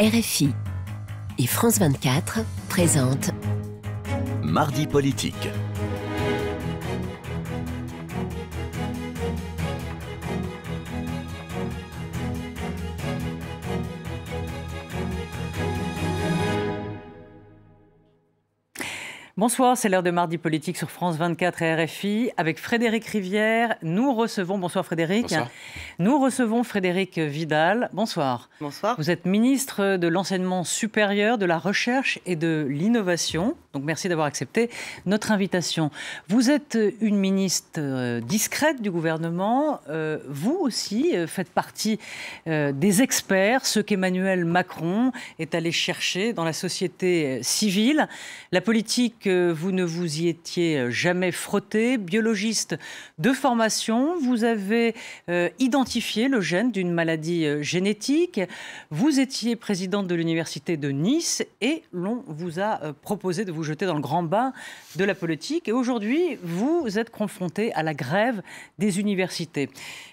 RFI et France 24 présentent Mardi politique. Bonsoir, c'est l'heure de Mardi politique sur France 24 et RFI. Avec Frédéric Rivière, nous recevons... Bonsoir Frédéric. Bonsoir. Nous recevons Frédéric Vidal. Bonsoir. Bonsoir. Vous êtes ministre de l'Enseignement supérieur, de la Recherche et de l'Innovation. Donc merci d'avoir accepté notre invitation. Vous êtes une ministre discrète du gouvernement. Vous aussi faites partie des experts, ceux qu'Emmanuel Macron est allé chercher dans la société civile. La politique, vous ne vous y étiez jamais frotté. Biologiste de formation, vous avez identifié le gène d'une maladie génétique. Vous étiez présidente de l'université de Nice et l'on vous a proposé de vous jeter dans le grand bain de la politique. Et aujourd'hui, vous êtes confronté à la grève des universités.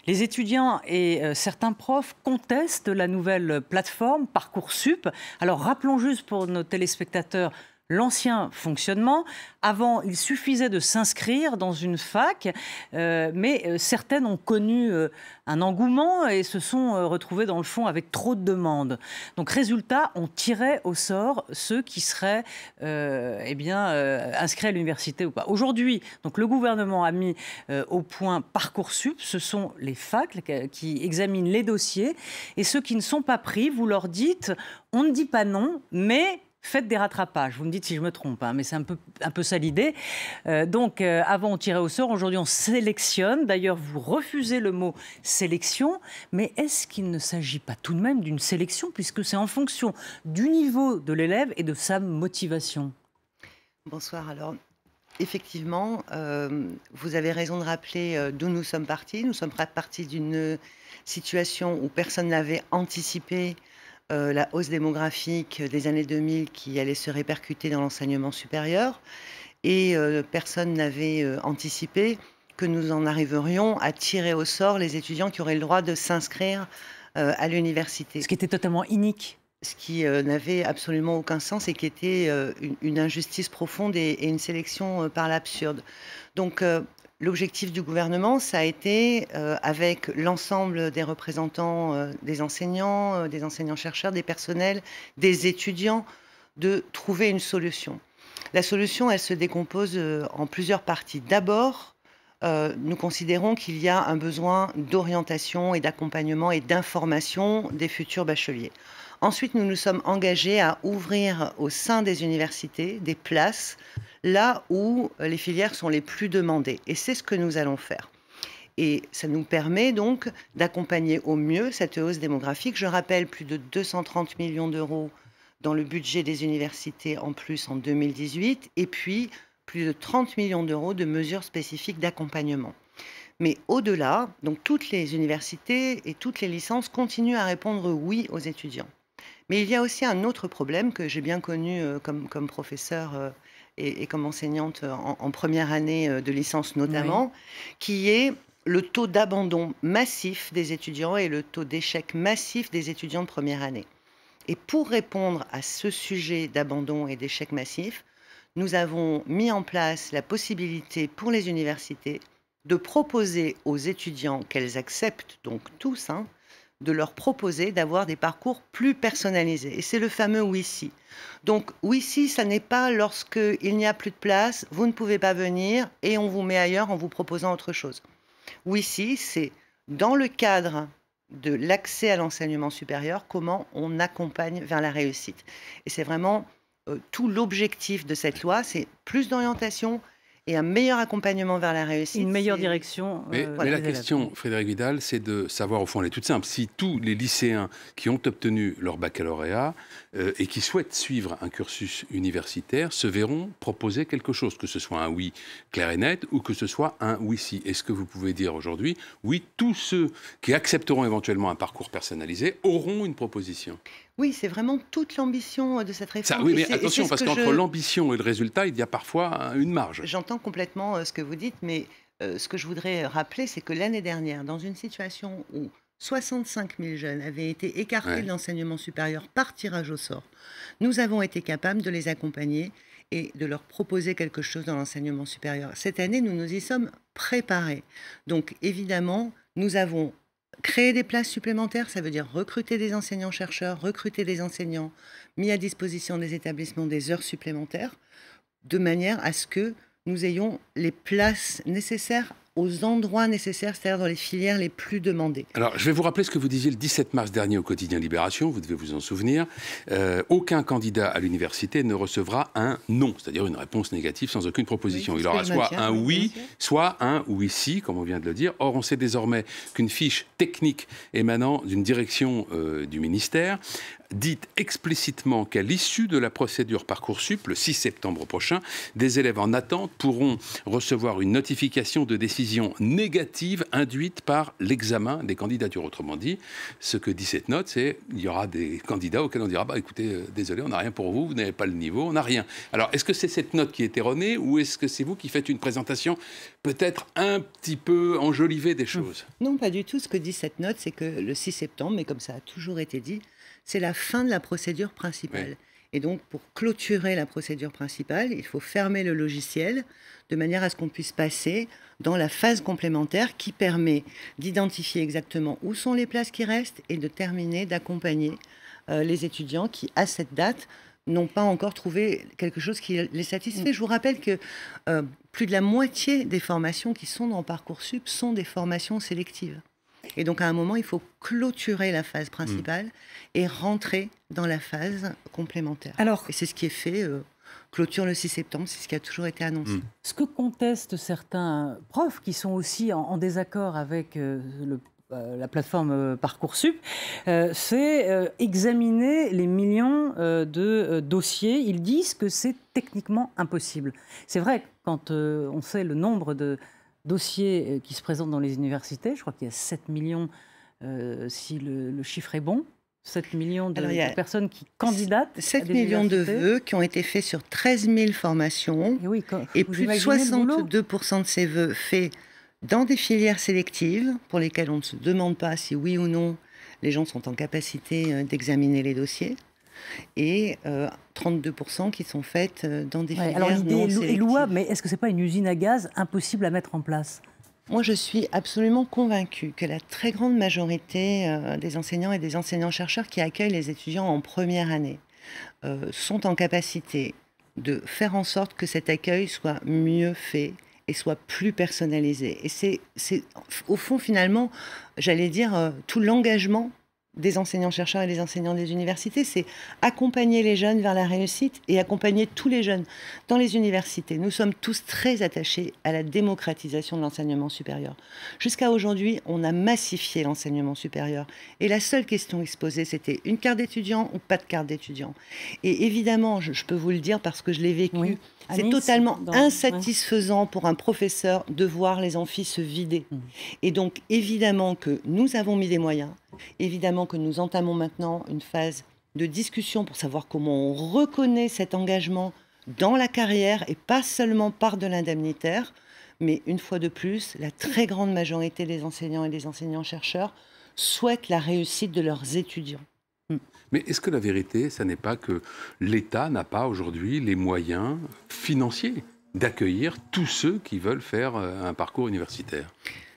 Les étudiants et certains profs contestent la nouvelle plateforme Parcoursup. Alors rappelons juste pour nos téléspectateurs l'ancien fonctionnement. Avant, il suffisait de s'inscrire dans une fac, mais certaines ont connu un engouement et se sont retrouvées dans le fond avec trop de demandes. Donc résultat, on tirait au sort ceux qui seraient inscrits à l'université ou pas. Aujourd'hui, donc le gouvernement a mis au point Parcoursup. Ce sont les facs qui examinent les dossiers et ceux qui ne sont pas pris, vous leur dites, on ne dit pas non, mais faites des rattrapages. Vous me dites si je me trompe, hein, mais c'est un peu ça l'idée. Avant, on tirait au sort. Aujourd'hui, on sélectionne. D'ailleurs, vous refusez le mot sélection. Mais est-ce qu'il ne s'agit pas tout de même d'une sélection, puisque c'est en fonction du niveau de l'élève et de sa motivation? Bonsoir. Alors, effectivement, vous avez raison de rappeler d'où nous sommes partis. Nous sommes partis d'une situation où personne n'avait anticipé la hausse démographique des années 2000 qui allait se répercuter dans l'enseignement supérieur. Et personne n'avait anticipé que nous en arriverions à tirer au sort les étudiants qui auraient le droit de s'inscrire à l'université. Ce qui était totalement inique. Ce qui n'avait absolument aucun sens et qui était une injustice profonde et une sélection par l'absurde. Donc, l'objectif du gouvernement, ça a été, avec l'ensemble des représentants des enseignants-chercheurs, des personnels, des étudiants, de trouver une solution. La solution, elle se décompose en plusieurs parties. D'abord, nous considérons qu'il y a un besoin d'orientation et d'accompagnement et d'information des futurs bacheliers. Ensuite, nous nous sommes engagés à ouvrir au sein des universités des places là où les filières sont les plus demandées. Et c'est ce que nous allons faire. Et ça nous permet donc d'accompagner au mieux cette hausse démographique. Je rappelle, plus de 230 millions d'euros dans le budget des universités en plus en 2018, et puis plus de 30 millions d'euros de mesures spécifiques d'accompagnement. Mais au-delà, donc toutes les universités et toutes les licences continuent à répondre oui aux étudiants. Mais il y a aussi un autre problème que j'ai bien connu comme professeur et comme enseignante en première année de licence notamment, oui, qui est le taux d'abandon massif des étudiants et le taux d'échec massif des étudiants de première année. Et pour répondre à ce sujet d'abandon et d'échec massif, nous avons mis en place la possibilité pour les universités de proposer aux étudiants qu'elles acceptent, donc tous, de leur proposer d'avoir des parcours plus personnalisés. Et c'est le fameux oui-si. Donc oui-si, ça n'est pas lorsqu'il n'y a plus de place, vous ne pouvez pas venir et on vous met ailleurs en vous proposant autre chose. Oui-si, c'est dans le cadre de l'accès à l'enseignement supérieur, comment on accompagne vers la réussite. Et c'est vraiment tout l'objectif de cette loi, c'est plus d'orientation et un meilleur accompagnement vers la réussite. Une meilleure direction. Mais la question, Frédéric Vidal, c'est de savoir, au fond, elle est toute simple. Si tous les lycéens qui ont obtenu leur baccalauréat et qui souhaitent suivre un cursus universitaire se verront proposer quelque chose, que ce soit un oui clair et net ou que ce soit un oui-si. Est-ce que vous pouvez dire aujourd'hui, oui, tous ceux qui accepteront éventuellement un parcours personnalisé auront une proposition? Oui, c'est vraiment toute l'ambition de cette réforme. Ça, oui, mais attention, parce qu'entre l'ambition et le résultat, il y a parfois une marge. J'entends complètement ce que vous dites, mais ce que je voudrais rappeler, c'est que l'année dernière, dans une situation où 65 000 jeunes avaient été écartés Ouais. de l'enseignement supérieur par tirage au sort, nous avons été capables de les accompagner et de leur proposer quelque chose dans l'enseignement supérieur. Cette année, nous nous y sommes préparés. Donc, évidemment, nous avons créé des places supplémentaires, ça veut dire recruter des enseignants-chercheurs, recruter des enseignants, mis à disposition des établissements des heures supplémentaires, de manière à ce que nous ayons les places nécessaires aux endroits nécessaires, c'est-à-dire dans les filières les plus demandées. Alors, je vais vous rappeler ce que vous disiez le 17 mars dernier au quotidien Libération, vous devez vous en souvenir. Aucun candidat à l'université ne recevra un non, c'est-à-dire une réponse négative sans aucune proposition. Oui, Il aura c'est ce que soit je maintiens, un oui, oui, bien sûr. soit un oui-si, comme on vient de le dire. Or, on sait désormais qu'une fiche technique émanant d'une direction du ministère dit explicitement qu'à l'issue de la procédure Parcoursup, le 6 septembre prochain, des élèves en attente pourront recevoir une notification de décision négative induite par l'examen des candidatures. Autrement dit, ce que dit cette note, c'est qu'il y aura des candidats auxquels on dira bah, écoutez, désolé, on n'a rien pour vous, vous n'avez pas le niveau, on n'a rien. Alors, est-ce que c'est cette note qui est erronée ou est-ce que c'est vous qui faites une présentation peut-être un petit peu enjolivée des choses ? Non, pas du tout. Ce que dit cette note, c'est que le 6 septembre, mais comme ça a toujours été dit, c'est la fin de la procédure principale. Oui. Et donc, pour clôturer la procédure principale, il faut fermer le logiciel de manière à ce qu'on puisse passer dans la phase complémentaire qui permet d'identifier exactement où sont les places qui restent et de terminer d'accompagner les étudiants qui, à cette date, n'ont pas encore trouvé quelque chose qui les satisfait. Je vous rappelle que plus de la moitié des formations qui sont dans Parcoursup sont des formations sélectives. Et donc, à un moment, il faut clôturer la phase principale et rentrer dans la phase complémentaire. Alors, Et c'est ce qui est fait. Clôture le 6 septembre, c'est ce qui a toujours été annoncé. ce que contestent certains profs qui sont aussi en désaccord avec la plateforme Parcoursup, c'est examiner les millions de dossiers. Ils disent que c'est techniquement impossible. C'est vrai, quand on sait le nombre de dossiers qui se présentent dans les universités, je crois qu'il y a 7 millions, si le chiffre est bon, 7 millions Alors, il y a de personnes qui candidatent. 7 millions de vœux qui ont été faits sur 13 000 formations. Et, oui, Et vous plus de imaginez le boulot 62% de ces vœux faits dans des filières sélectives pour lesquelles on ne se demande pas si oui ou non les gens sont en capacité d'examiner les dossiers. Et 32% qui sont faites dans des filières alors non l'idée est sélectives. louable, mais est-ce que ce n'est pas une usine à gaz impossible à mettre en place ? Moi, je suis absolument convaincue que la très grande majorité des enseignants et des enseignants-chercheurs qui accueillent les étudiants en première année sont en capacité de faire en sorte que cet accueil soit mieux fait et soit plus personnalisé. Et c'est au fond, finalement, j'allais dire, tout l'engagement des enseignants-chercheurs et des enseignants des universités, c'est accompagner les jeunes vers la réussite et accompagner tous les jeunes. Dans les universités, nous sommes tous très attachés à la démocratisation de l'enseignement supérieur. Jusqu'à aujourd'hui, on a massifié l'enseignement supérieur. Et la seule question qui se posait, c'était une carte d'étudiant ou pas de carte d'étudiant. Et évidemment, je peux vous le dire parce que je l'ai vécu, Oui. À c'est Nice, totalement dans- insatisfaisant pour un professeur de voir les amphis se vider. Et donc, évidemment que nous avons mis des moyens, évidemment que nous entamons maintenant une phase de discussion pour savoir comment on reconnaît cet engagement dans la carrière et pas seulement par de l'indemnitaire. Mais une fois de plus, la très grande majorité des enseignants et des enseignants-chercheurs souhaitent la réussite de leurs étudiants. Mais est-ce que la vérité, ça n'est pas que l'État n'a pas aujourd'hui les moyens financiers d'accueillir tous ceux qui veulent faire un parcours universitaire ?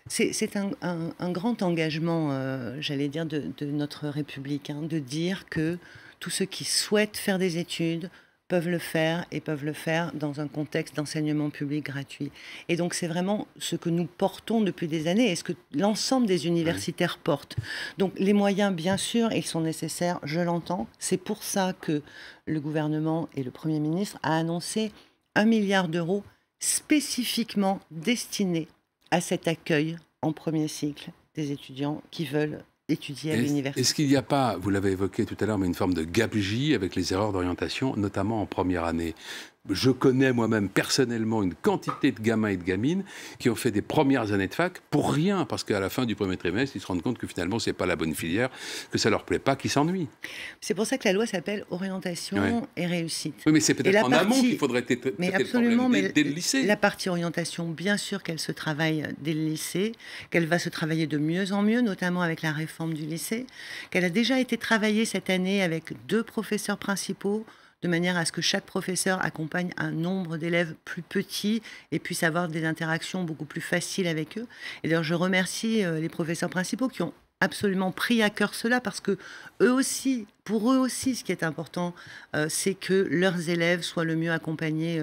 C'est un grand engagement, j'allais dire, de notre République, de dire que tous ceux qui souhaitent faire des études peuvent le faire et peuvent le faire dans un contexte d'enseignement public gratuit. Et donc c'est vraiment ce que nous portons depuis des années et ce que l'ensemble des universitaires portent. Donc les moyens, bien sûr, ils sont nécessaires, je l'entends. C'est pour ça que le gouvernement et le Premier ministre a annoncé 1 milliard d'euros spécifiquement destinés à cet accueil en premier cycle des étudiants qui veulent étudier à l'université. Est-ce qu'il n'y a pas, vous l'avez évoqué tout à l'heure, mais une forme de gabegie avec les erreurs d'orientation, notamment en première année ? Je connais moi-même personnellement une quantité de gamins et de gamines qui ont fait des premières années de fac pour rien, parce qu'à la fin du premier trimestre, ils se rendent compte que finalement, c'est pas la bonne filière, que ça leur plaît pas, qu'ils s'ennuient. C'est pour ça que la loi s'appelle orientation et réussite. Oui, mais c'est peut-être en amont qu'il faudrait traiter le problème dès le lycée. La partie orientation, bien sûr qu'elle se travaille dès le lycée, qu'elle va se travailler de mieux en mieux, notamment avec la réforme du lycée, qu'elle a déjà été travaillée cette année avec 2 professeurs principaux, de manière à ce que chaque professeur accompagne un nombre d'élèves plus petits et puisse avoir des interactions beaucoup plus faciles avec eux. Et d'ailleurs, je remercie les professeurs principaux qui ont absolument pris à cœur cela, parce que pour eux aussi, ce qui est important, c'est que leurs élèves soient le mieux accompagnés.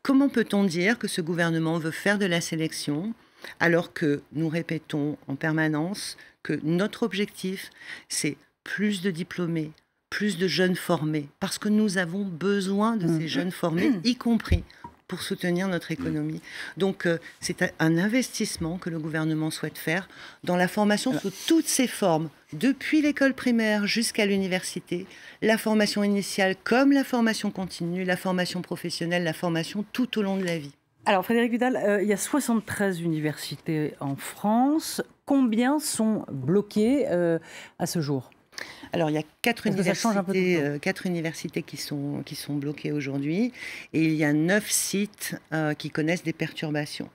Comment peut-on dire que ce gouvernement veut faire de la sélection alors que nous répétons en permanence que notre objectif, c'est plus de diplômés, plus de jeunes formés, parce que nous avons besoin de ces jeunes formés, y compris pour soutenir notre économie. Donc, c'est un investissement que le gouvernement souhaite faire dans la formation sous toutes ses formes, depuis l'école primaire jusqu'à l'université, la formation initiale comme la formation continue, la formation professionnelle, la formation tout au long de la vie. Alors, Frédérique Vidal, il y a 73 universités en France. Combien sont bloquées à ce jour ? Alors, il y a 4 universités qui sont bloquées aujourd'hui, et il y a 9 sites qui connaissent des perturbations.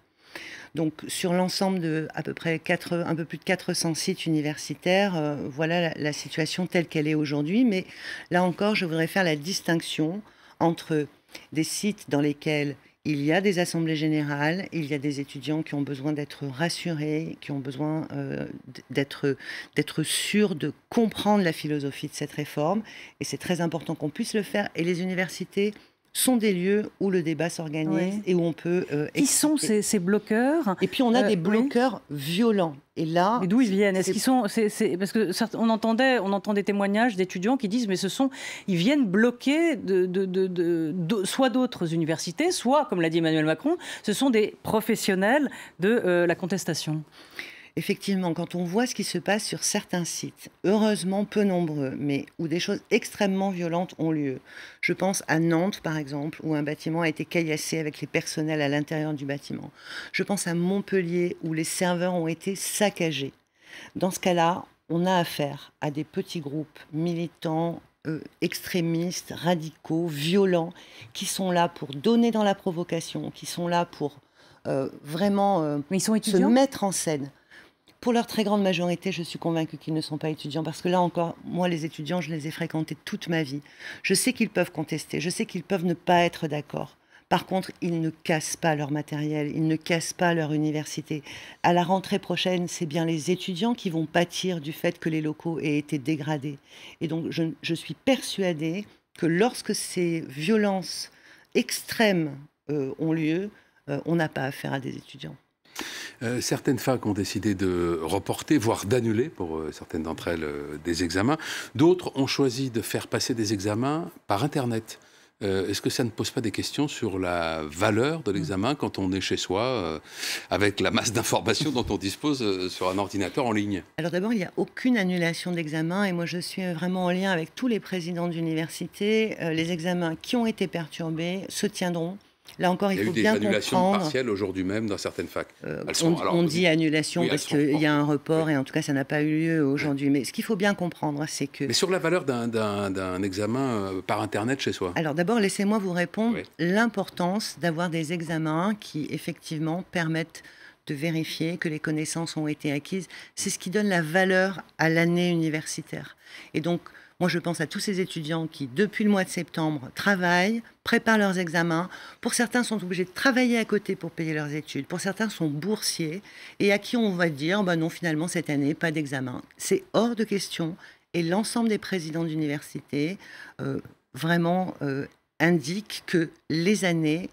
Donc, sur l'ensemble de à peu près un peu plus de 400 sites universitaires, voilà la situation telle qu'elle est aujourd'hui. Mais là encore, je voudrais faire la distinction entre des sites dans lesquels il y a des assemblées générales, il y a des étudiants qui ont besoin d'être rassurés, qui ont besoin d'être sûrs de comprendre la philosophie de cette réforme. Et c'est très important qu'on puisse le faire. Et les universités sont des lieux où le débat s'organise et où on peut... Qui sont ces bloqueurs ? Et puis on a des bloqueurs violents. Et là... Mais d'où ils viennent ? Est-ce qu'ils sont... parce que on entend des témoignages d'étudiants qui disent mais ils viennent bloquer soit d'autres universités, soit, comme l'a dit Emmanuel Macron, ce sont des professionnels de la contestation. Effectivement, quand on voit ce qui se passe sur certains sites, heureusement peu nombreux, mais où des choses extrêmement violentes ont lieu. Je pense à Nantes, par exemple, où un bâtiment a été caillassé avec les personnels à l'intérieur du bâtiment. Je pense à Montpellier, où les serveurs ont été saccagés. Dans ce cas-là, on a affaire à des petits groupes militants, extrémistes, radicaux, violents, qui sont là pour donner dans la provocation, qui sont là pour vraiment mais ils sont se mettre en scène. Pour leur très grande majorité, je suis convaincue qu'ils ne sont pas étudiants, parce que là encore, moi, les étudiants, je les ai fréquentés toute ma vie. Je sais qu'ils peuvent contester, je sais qu'ils peuvent ne pas être d'accord. Par contre, ils ne cassent pas leur matériel, ils ne cassent pas leur université. À la rentrée prochaine, c'est bien les étudiants qui vont pâtir du fait que les locaux aient été dégradés. Et donc, je suis persuadée que lorsque ces violences extrêmes ont lieu, on n'a pas affaire à des étudiants. Certaines facs ont décidé de reporter, voire d'annuler, pour certaines d'entre elles, des examens. D'autres ont choisi de faire passer des examens par Internet. Est-ce que ça ne pose pas des questions sur la valeur de l'examen quand on est chez soi, avec la masse d'informations dont on dispose sur un ordinateur en ligne ? Alors d'abord, il n'y a aucune annulation d'examen, et moi je suis vraiment en lien avec tous les présidents d'université. Les examens qui ont été perturbés se tiendront. Là encore, il faut bien comprendre. Il y a eu des annulations partielles aujourd'hui même dans certaines facs. On dit annulation parce qu'il y a un report, et en tout cas, ça n'a pas eu lieu aujourd'hui. Mais ce qu'il faut bien comprendre, c'est que... Mais sur la valeur d'un examen par Internet chez soi. Alors d'abord, laissez-moi vous répondre l'importance d'avoir des examens qui, effectivement, permettent de vérifier que les connaissances ont été acquises. C'est ce qui donne la valeur à l'année universitaire. Et donc, moi, je pense à tous ces étudiants qui, depuis le mois de septembre, travaillent, préparent leurs examens. Pour certains, sont obligés de travailler à côté pour payer leurs études. Pour certains, sont boursiers et à qui on va dire non, finalement, cette année, pas d'examen. C'est hors de question. Et l'ensemble des présidents d'université vraiment indiquent que les années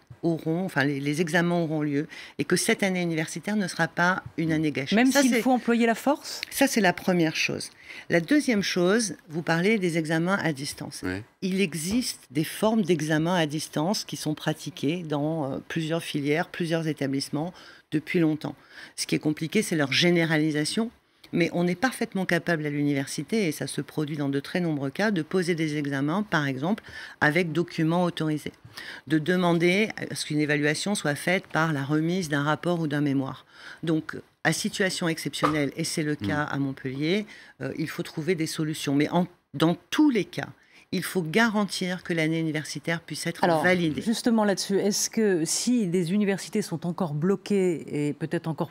les examens auront lieu, et que cette année universitaire ne sera pas une année gâchée. Même s'il faut employer la force ? Ça, c'est la première chose. La deuxième chose, vous parlez des examens à distance. Oui. Il existe des formes d'examens à distance qui sont pratiquées dans plusieurs filières, plusieurs établissements depuis longtemps. Ce qui est compliqué, c'est leur généralisation. Mais on est parfaitement capable à l'université, et ça se produit dans de très nombreux cas, de poser des examens, par exemple, avec documents autorisés. De demander à ce qu'une évaluation soit faite par la remise d'un rapport ou d'un mémoire. Donc, à situation exceptionnelle, et c'est le cas à Montpellier, il faut trouver des solutions. Mais dans tous les cas, il faut garantir que l'année universitaire puisse être validée. Justement là-dessus, est-ce que si des universités sont encore bloquées et peut-être encore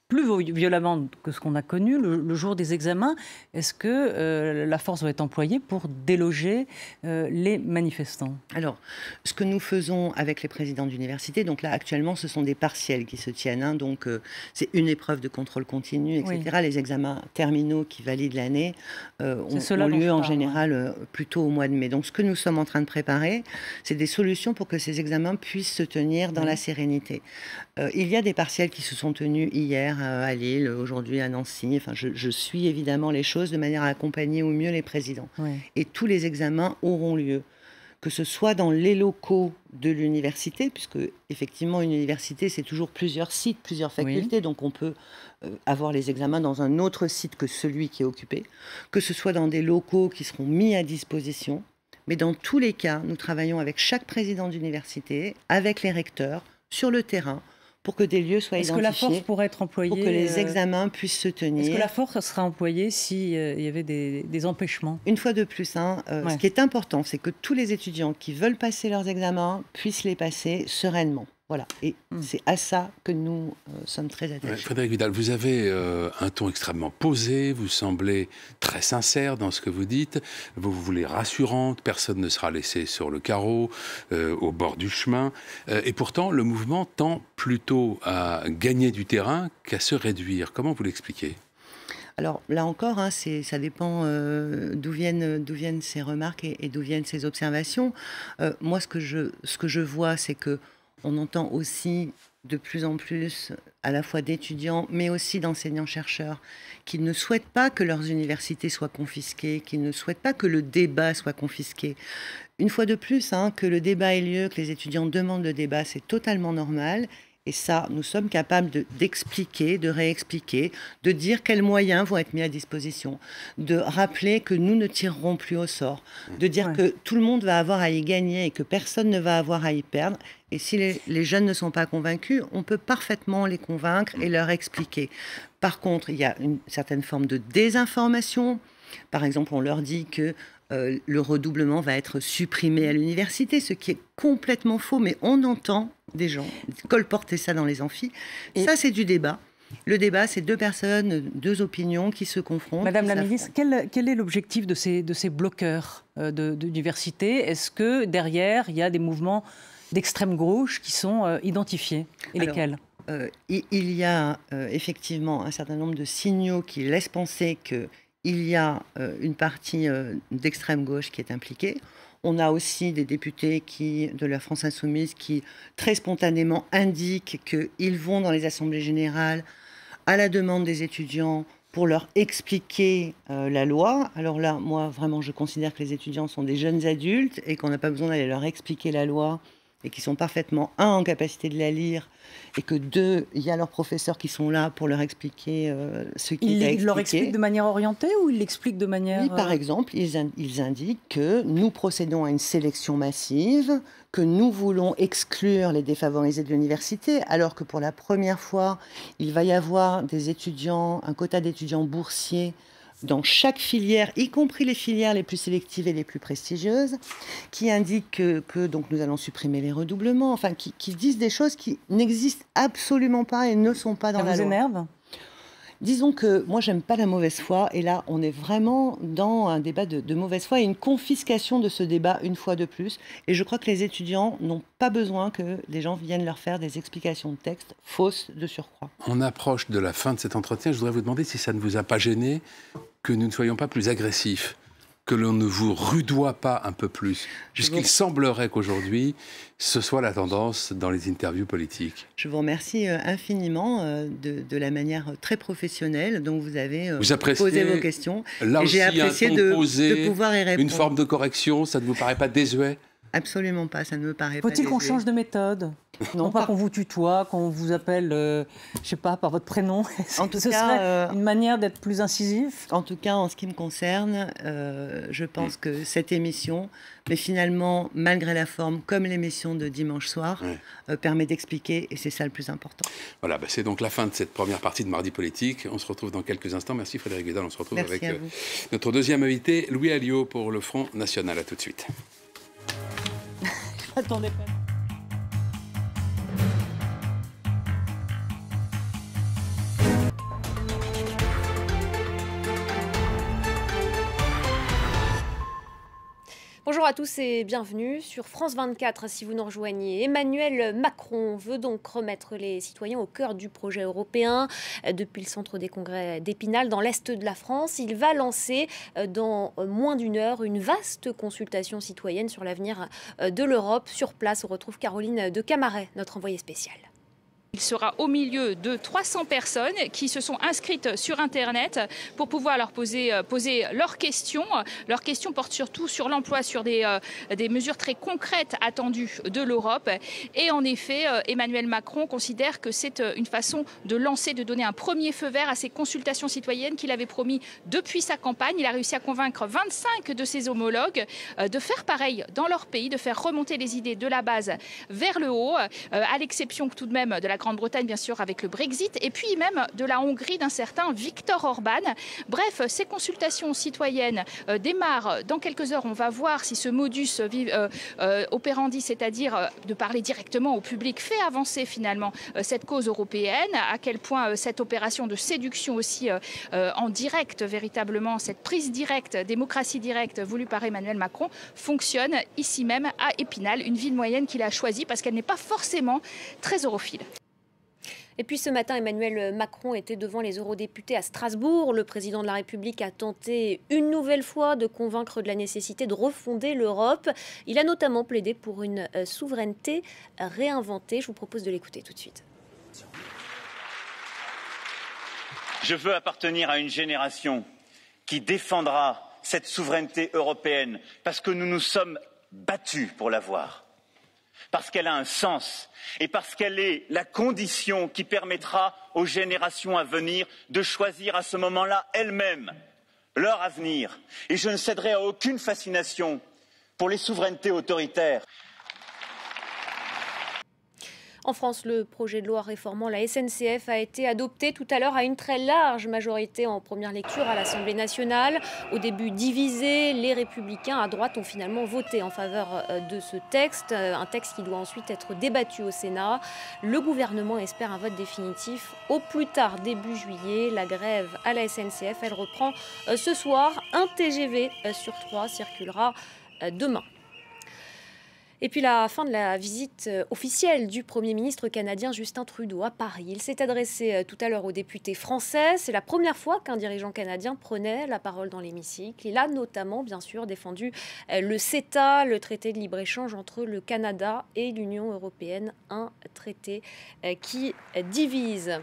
plus violemment que ce qu'on a connu le jour des examens, est-ce que la force va être employée pour déloger les manifestants? Alors, ce que nous faisons avec les présidents d'université, donc là actuellement ce sont des partiels qui se tiennent, hein, donc c'est une épreuve de contrôle continu, etc. Oui. Les examens terminaux qui valident l'année ont lieu en général plutôt au mois de mai. Donc ce que nous sommes en train de préparer, c'est des solutions pour que ces examens puissent se tenir dans la sérénité. Il y a des partiels qui se sont tenus hier à Lille, aujourd'hui à Nancy. Enfin, je suis évidemment les choses de manière à accompagner au mieux les présidents. Oui. Et tous les examens auront lieu, que ce soit dans les locaux de l'université, puisque effectivement une université c'est toujours plusieurs sites, plusieurs facultés, oui. Donc on peut avoir les examens dans un autre site que celui qui est occupé, que ce soit dans des locaux qui seront mis à disposition. Mais dans tous les cas, nous travaillons avec chaque président d'université, avec les recteurs, sur le terrain, pour que des lieux soient identifiés. Est-ce que la force pourrait être employée pour que les examens puissent se tenir? Est-ce que la force sera employée s'il y avait des empêchements? Une fois de plus, ce qui est important, c'est que tous les étudiants qui veulent passer leurs examens puissent les passer sereinement. Voilà, et c'est à ça que nous sommes très attachés. Frédérique Vidal, vous avez un ton extrêmement posé, vous semblez très sincère dans ce que vous dites, vous voulez rassurante, personne ne sera laissé sur le carreau, au bord du chemin, et pourtant le mouvement tend plutôt à gagner du terrain qu'à se réduire. Comment vous l'expliquez ? Alors là encore, ça dépend d'où viennent ces remarques et d'où viennent ces observations. Moi, ce que je vois, c'est que on entend aussi de plus en plus, à la fois d'étudiants, mais aussi d'enseignants-chercheurs, qui ne souhaitent pas que leurs universités soient confisquées, qui ne souhaitent pas que le débat soit confisqué. Une fois de plus, que le débat ait lieu, que les étudiants demandent le débat, c'est totalement normal. Et ça, nous sommes capables d'expliquer, de réexpliquer, de dire quels moyens vont être mis à disposition, de rappeler que nous ne tirerons plus au sort, de dire que tout le monde va avoir à y gagner et que personne ne va avoir à y perdre. Et si les jeunes ne sont pas convaincus, on peut parfaitement les convaincre et leur expliquer. Par contre, il y a une certaine forme de désinformation. Par exemple, on leur dit que le redoublement va être supprimé à l'université, ce qui est complètement faux, mais on entend des gens colporter ça dans les amphis. Et ça, c'est du débat. Le débat, c'est deux personnes, deux opinions qui se confrontent. Madame la ministre, quel est l'objectif de ces bloqueurs d'université? Est-ce que derrière, il y a des mouvements d'extrême gauche qui sont identifiés? Et lesquels? Il y a effectivement un certain nombre de signaux qui laissent penser que il y a une partie d'extrême gauche qui est impliquée. On a aussi des députés de la France Insoumise qui, très spontanément, indiquent qu'ils vont dans les assemblées générales à la demande des étudiants pour leur expliquer la loi. Alors là, moi, vraiment, je considère que les étudiants sont des jeunes adultes et qu'on n'a pas besoin d'aller leur expliquer la loi et qui sont parfaitement, en capacité de la lire, et que deux, il y a leurs professeurs qui sont là pour leur expliquer ce qu'il a expliqué. Ils leur expliquent de manière orientée ou ils l'expliquent de manière... Oui, par exemple, ils indiquent que nous procédons à une sélection massive, que nous voulons exclure les défavorisés de l'université, alors que pour la première fois, il va y avoir un quota d'étudiants boursiers dans chaque filière, y compris les filières les plus sélectives et les plus prestigieuses, qui indiquent que donc nous allons supprimer les redoublements, enfin qui disent des choses qui n'existent absolument pas et ne sont pas dans la loi. Ça vous énerve ? Disons que moi, j'aime pas la mauvaise foi, et là, on est vraiment dans un débat de mauvaise foi et une confiscation de ce débat une fois de plus. Et je crois que les étudiants n'ont pas besoin que les gens viennent leur faire des explications de texte fausses de surcroît. On approche de la fin de cet entretien. Je voudrais vous demander si ça ne vous a pas gêné que nous ne soyons pas plus agressifs, que l'on ne vous rudoie pas un peu plus, puisqu'il semblerait qu'aujourd'hui, ce soit la tendance dans les interviews politiques. Je vous remercie infiniment de la manière très professionnelle dont vous avez posé vos questions. Là et aussi, j'ai apprécié de pouvoir y répondre. Une forme de correction, ça ne vous paraît pas désuet ? Absolument pas, ça ne me paraît pas. Faut-il qu'on change de méthode? Non, pas qu'on vous tutoie, qu'on vous appelle, je sais pas, par votre prénom. En tout Ce cas, serait une manière d'être plus incisif. En tout cas, en ce qui me concerne, je pense que cette émission, mais finalement, malgré la forme, comme l'émission de dimanche soir, permet d'expliquer, et c'est ça le plus important. Voilà, c'est donc la fin de cette première partie de Mardi Politique. On se retrouve dans quelques instants. Merci Frédérique Vidal. On se retrouve avec notre deuxième invité, Louis Alliot, pour le Front National. À tout de suite. Attendez pas. Bonjour à tous et bienvenue sur France 24 si vous nous rejoignez. Emmanuel Macron veut donc remettre les citoyens au cœur du projet européen. Depuis le centre des congrès d'Épinal, dans l'est de la France, il va lancer dans moins d'une heure une vaste consultation citoyenne sur l'avenir de l'Europe. Sur place, on retrouve Caroline de Camaret, notre envoyée spéciale. Il sera au milieu de 300 personnes qui se sont inscrites sur Internet pour pouvoir leur poser leurs questions. Leurs questions portent surtout sur l'emploi, sur des mesures très concrètes attendues de l'Europe. Et en effet, Emmanuel Macron considère que c'est une façon de lancer, de donner un premier feu vert à ces consultations citoyennes qu'il avait promis depuis sa campagne. Il a réussi à convaincre 25 de ses homologues de faire pareil dans leur pays, de faire remonter les idées de la base vers le haut, à l'exception tout de même de la Grande-Bretagne, bien sûr, avec le Brexit, et puis même de la Hongrie d'un certain Viktor Orban. Bref, ces consultations citoyennes démarrent dans quelques heures. On va voir si ce modus operandi, c'est-à-dire de parler directement au public, fait avancer finalement cette cause européenne, à quel point cette opération de séduction aussi en direct, véritablement, cette prise directe, démocratie directe voulue par Emmanuel Macron, fonctionne ici même à Épinal, une ville moyenne qu'il a choisie parce qu'elle n'est pas forcément très europhile. Et puis ce matin, Emmanuel Macron était devant les eurodéputés à Strasbourg. Le président de la République a tenté une nouvelle fois de convaincre de la nécessité de refonder l'Europe. Il a notamment plaidé pour une souveraineté réinventée. Je vous propose de l'écouter tout de suite. Je veux appartenir à une génération qui défendra cette souveraineté européenne parce que nous nous sommes battus pour l'avoir. Parce qu'elle a un sens et parce qu'elle est la condition qui permettra aux générations à venir de choisir à ce moment-là elles-mêmes leur avenir. Et je ne céderai à aucune fascination pour les souverainetés autoritaires. En France, le projet de loi réformant la SNCF a été adopté tout à l'heure à une très large majorité en première lecture à l'Assemblée nationale. Au début divisé, les Républicains à droite ont finalement voté en faveur de ce texte, un texte qui doit ensuite être débattu au Sénat. Le gouvernement espère un vote définitif au plus tard début juillet. La grève à la SNCF, elle reprend ce soir. Un TGV sur 3 circulera demain. Et puis la fin de la visite officielle du Premier ministre canadien Justin Trudeau à Paris. Il s'est adressé tout à l'heure aux députés français. C'est la première fois qu'un dirigeant canadien prenait la parole dans l'hémicycle. Il a notamment, bien sûr, défendu le CETA, le traité de libre-échange entre le Canada et l'Union européenne, un traité qui divise.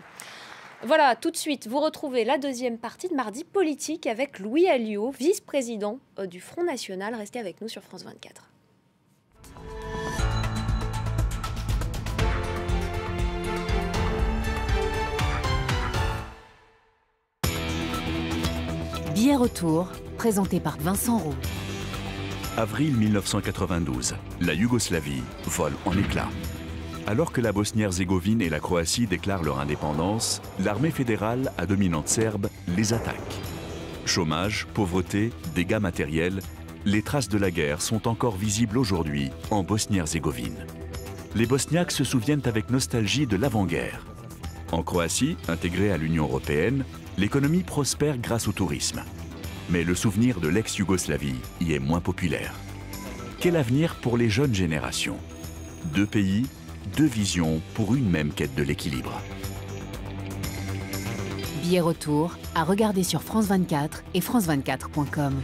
Voilà, tout de suite, vous retrouvez la deuxième partie de Mardi Politique avec Louis Alliot, vice-président du Front National. Restez avec nous sur France 24. Billet retour, présenté par Vincent Roux. Avril 1992, la Yougoslavie vole en éclats. Alors que la Bosnie-Herzégovine et la Croatie déclarent leur indépendance, l'armée fédérale, à dominante serbe, les attaque. Chômage, pauvreté, dégâts matériels, les traces de la guerre sont encore visibles aujourd'hui en Bosnie-Herzégovine. Les Bosniaques se souviennent avec nostalgie de l'avant-guerre. En Croatie, intégrée à l'Union européenne, l'économie prospère grâce au tourisme. Mais le souvenir de l'ex-Yougoslavie y est moins populaire. Quel avenir pour les jeunes générations? Deux pays, deux visions pour une même quête de l'équilibre. Billet retour à regarder sur France 24 et France24.com.